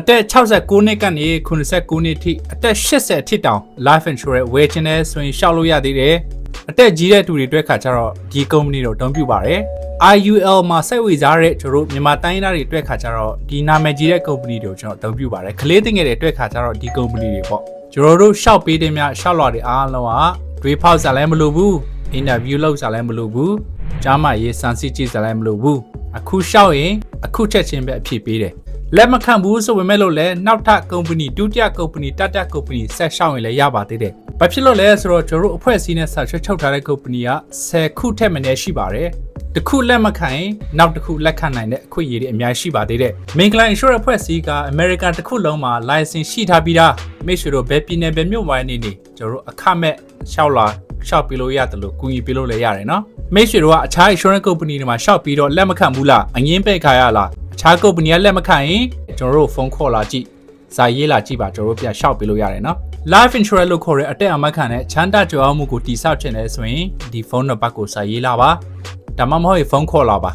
တက်69နှစ်ကနေ89နှစ်ထိအတက်80ထိတောင် life insurance ဝယ်ချင်တဲ့ဆိုရင်ရှောက်လို့ရသေးတယ်အတက်ကြီးတဲ့သူတွေအတွက်ခါကျတော့ဒီ company တော့တုံးပြပါတယ် IUL မှာစိတ်ဝင်စားတဲ့ကျွန်တော်တို့မြန်မာတိုင်းသားတွေအတွက်ခါကျတော့ဒီနာမည်ကြီးတဲ့ company တွေကိုကျွန်တော်တုံးပြပါတယ်ကလေးတင်ငယ်တွေအတွက်ခါကျတော့ဒီ company တွေပေါ့ကျွန်တော်တို့ရှောက်ပေးတဲ့များရှောက်လွှာတွေအားလုံးကတွေးဖောက်စားလည်းမလိုဘူး interview လုပ်စားလည်းမလိုဘူးကြားမရေးစမ်းစစ်ကြည့်စားလည်းမလိုဘူးအခုရှောက်ရင်အခုချက်ချင်းပဲအဖြစ်ပေးတယ်လက်မခံဘူးဆိုပေမဲ့လို့လည်းနောက်ထပ် company ဒုတိယ company တတိယ company ဆက်ရှောက်ရင်လည်းရပါသေးတယ်ဘာဖြစ်လို့လဲဆိုတော့ကျွန်တော်တို့အဖွဲ့အစည်းနဲ့ဆက်ချုပ်ထားတဲ့ company က10ခုထက်မနည်းရှိပါတယ်တစ်ခုလက်မခံရင်နောက်တစ်ခုလက်ခံနိုင်တဲ့အခွင့်အရေးတွေအများကြီးရှိပါသေးတယ်။ Mingla Insurance အဖွဲ့အစည်းက America တစ်ခုလုံးမှာ license ရှိထားပြီးသားမိတ်ဆွေတို့ဘယ်ပြည်နယ်ဘယ်မြို့မှာနေနေကျွန်တော်တို့အခမဲ့ရှောက်ပြီးလို့ရတယ်လို့ကူညီပေးလို့လည်းရတယ်နော်။မိတ်ဆွေတို့ကအခြား insurance company တွေမှာရှောက်ပြီးတော့လက်မခံဘူးလားအငင်းပိတ်ခါရလားအခြား company ကလက်မခံရင်ကျွန်တော်တို့ဖုန်းခေါ်လာကြည့်စာရေးလာကြည့်ပါကျွန်တော်တို့ပြန်ရှောက်ပေးလို့ရတယ်နော်။ Life Insurance လို့ခေါ်တဲ့အတက်အမခံတဲ့ချမ်းသာကြွယ်ဝမှုကိုတည်ဆောက်ခြင်းလဲဆိုရင်ဒီဖုန်းနံပါတ်ကိုစာရေးလာပါဒါမှမဟုတ်ဖုန်းခေါ်လာပါ